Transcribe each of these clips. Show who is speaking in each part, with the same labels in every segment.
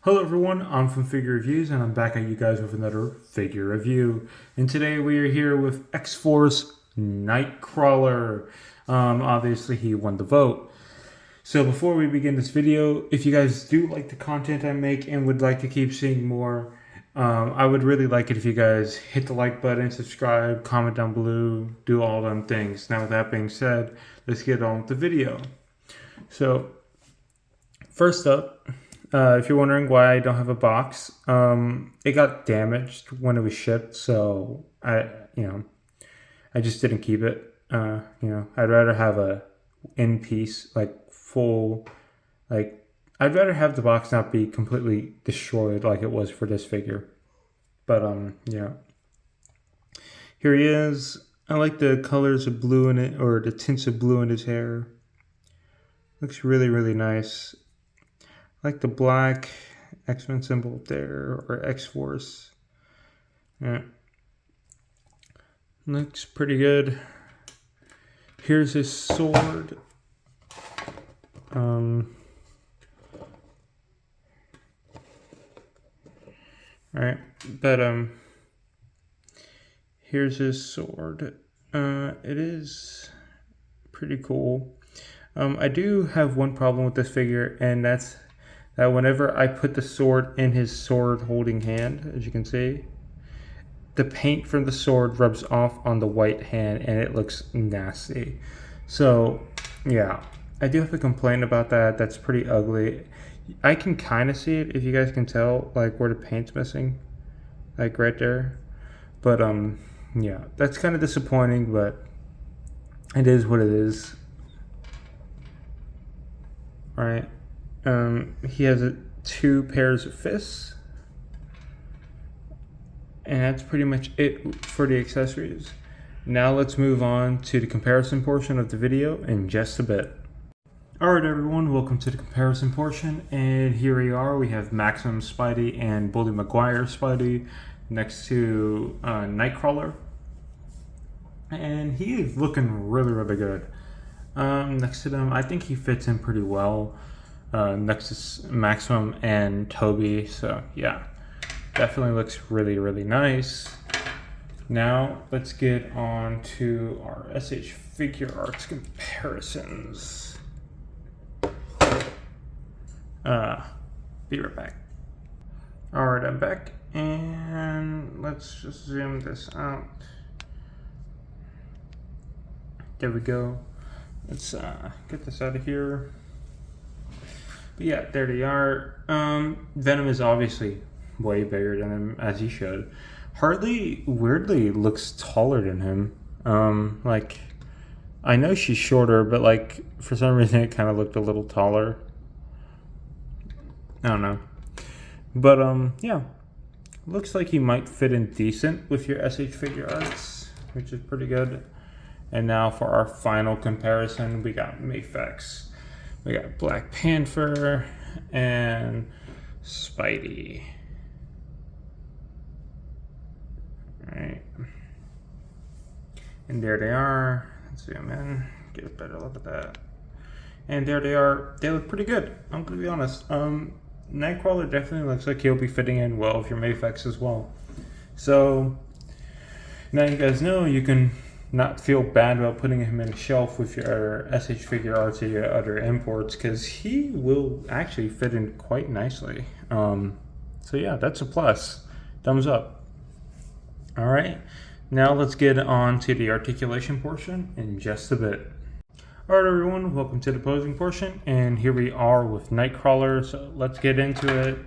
Speaker 1: Hello everyone, I'm from Figure Reviews and I'm back at you guys with another figure review. And today we are here with X-Force Nightcrawler. Obviously he won the vote. So before we begin this video, if you guys do like the content I make and would like to keep seeing more, I would really like it if you guys hit the like button, subscribe, comment down below, do all them things. Now with that being said, let's get on with the video. So first up, if you're wondering why I don't have a box, it got damaged when it was shipped, so I just didn't keep it. I'd rather have a in piece, like full, like I'd rather have the box not be completely destroyed like it was for this figure. But yeah, here he is. I like the colors of blue in it, or the tints of blue in his hair. Looks really, really nice. I like the black X-Men symbol there, or X-Force. Yeah. Looks pretty good. Here's his sword. Alright, but here's his sword. It is pretty cool. I do have one problem with this figure, and that's that whenever I put the sword in his sword holding hand, as you can see, the paint from the sword rubs off on the white hand and it looks nasty. So yeah, I do have to complain about that. That's pretty ugly. I can kind of see it, if you guys can tell, like where the paint's missing, like right there. But yeah, that's kind of disappointing, but it is what it is. All right. He has two pairs of fists, and that's pretty much it for the accessories. Now let's move on to the comparison portion of the video in just a bit. Alright everyone, welcome to the comparison portion, and here we are. We have Maximum Spidey and Bully Maguire Spidey next to Nightcrawler, and he is looking really, really good. Next to them, I think he fits in pretty well. Next to Maximum and Toby, so yeah, definitely looks really, really nice. Now let's get on to our SH Figure Arts comparisons. Be right back. Alright, I'm back, and let's just zoom this out. There we go. Let's get this out of here. But yeah, there they are. Venom is obviously way bigger than him, as he should. Harley, weirdly, looks taller than him. Like, I know she's shorter, but like, for some reason it kind of looked a little taller. I don't know. But yeah. Looks like he might fit in decent with your SH Figure Arts, which is pretty good. And now for our final comparison, we got Mafex. We got Black Panther and Spidey. Alright. And there they are. Let's zoom in, get a better look at that. And there they are. They look pretty good, I'm gonna be honest. Nightcrawler definitely looks like he'll be fitting in well with your Mafex as well. So now you guys know you can not feel bad about putting him in a shelf with your SH Figure Arts or your other imports, because he will actually fit in quite nicely. So yeah, that's a plus. Thumbs up. All right, now let's get on to the articulation portion in just a bit. All right, everyone, welcome to the posing portion, and here we are with Nightcrawler, so let's get into it.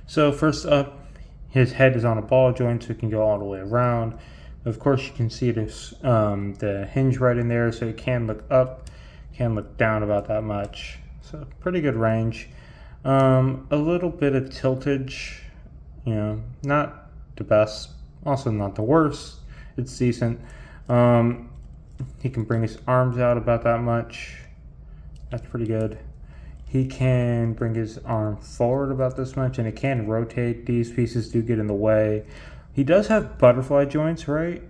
Speaker 1: So first up, his head is on a ball joint, so it can go all the way around. Of course, you can see this the hinge right in there, so it can look up, can look down about that much. So pretty good range. A little bit of tiltage, not the best, also not the worst. It's decent. He can bring his arms out about that much. That's pretty good. He can bring his arm forward about this much, and it can rotate. These pieces do get in the way. He does have butterfly joints, right?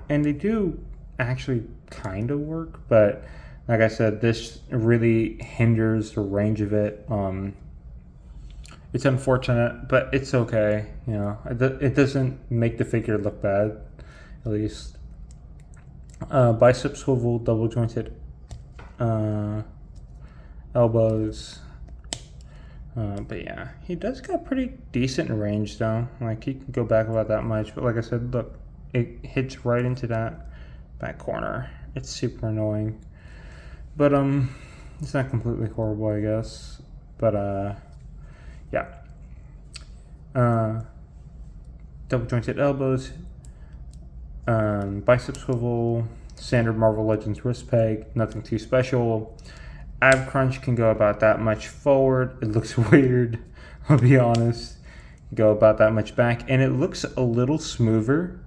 Speaker 1: And they do actually kind of work, but like I said, this really hinders the range of it. It's unfortunate, but it's okay. You know, it doesn't make the figure look bad, at least. Bicep swivel, double jointed elbows. But yeah, he does got pretty decent range though. Like he can go back about that much, but like I said, look, it hits right into that back corner. It's super annoying, but it's not completely horrible, I guess. But yeah, double jointed elbows, bicep swivel, standard Marvellegends wrist peg, nothing too special. Ab crunch can go about that much forward. It looks weird, I'll be honest. Go about that much back, and it looks a little smoother,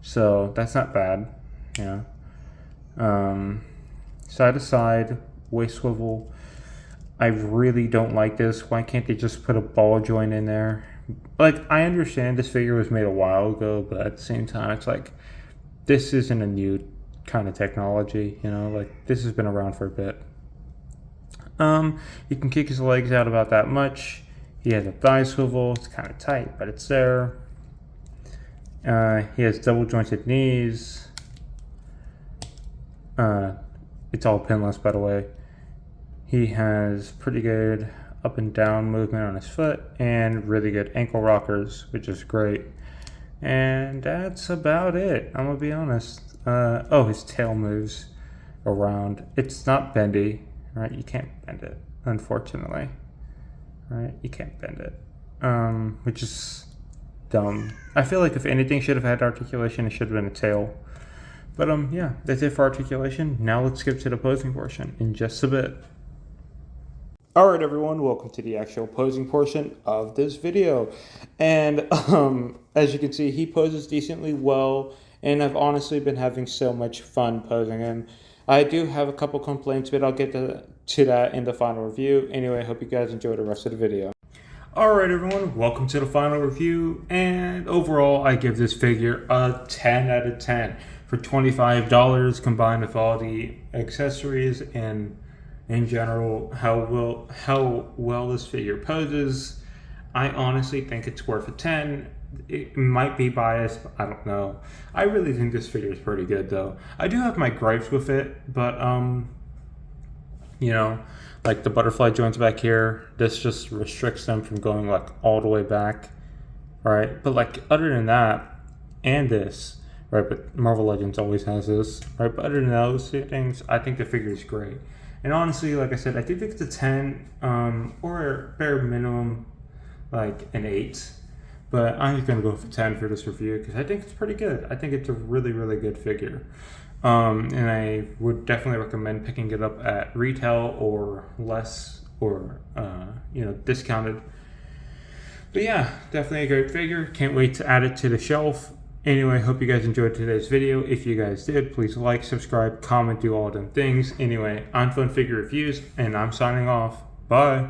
Speaker 1: so that's not bad. Yeah. Side to side, waist swivel. I really don't like this. Why can't they just put a ball joint in there? Like, I understand this figure was made a while ago, but at the same time, it's like, this isn't a new kind of technology, you know? Like, this has been around for a bit. You can kick his legs out about that much. He has a thigh swivel. It's kind of tight, but it's there. He has double jointed knees. It's all pinless, by the way. He has pretty good up and down movement on his foot and really good ankle rockers, which is great. And that's about it. I'm gonna be honest. Oh, his tail moves around. It's not bendy. Right, you can't bend it, unfortunately. Right, you can't bend it, which is dumb. I feel like if anything should have had articulation, it should have been a tail. But yeah, that's it for articulation. Now let's skip to the posing portion in just a bit. All right, everyone, welcome to the actual posing portion of this video. And as you can see, he poses decently well, and I've honestly been having so much fun posing him. I do have a couple complaints, but I'll get to that in the final review. Anyway, I hope you guys enjoy the rest of the video. Alright everyone, welcome to the final review, and overall I give this figure a 10 out of 10 for $25 combined with all the accessories and in general how well this figure poses. I honestly think it's worth a 10. It might be biased, but I don't know. I really think this figure is pretty good though. I do have my gripes with it, but you know, like the butterfly joints back here, this just restricts them from going like all the way back, right? But like other than that, and this, right? But Marvellegends always has this, right? But other than those things, I think the figure is great. And honestly, like I said, I do think it's a 10, or bare minimum, like an 8. But I'm just going to go for 10 for this review because I think it's pretty good. I think it's a really, really good figure. And I would definitely recommend picking it up at retail or less, or, you know, discounted. But yeah, definitely a great figure. Can't wait to add it to the shelf. Anyway, hope you guys enjoyed today's video. If you guys did, please like, subscribe, comment, do all them things. Anyway, I'm Fun Figure Reviews, and I'm signing off. Bye.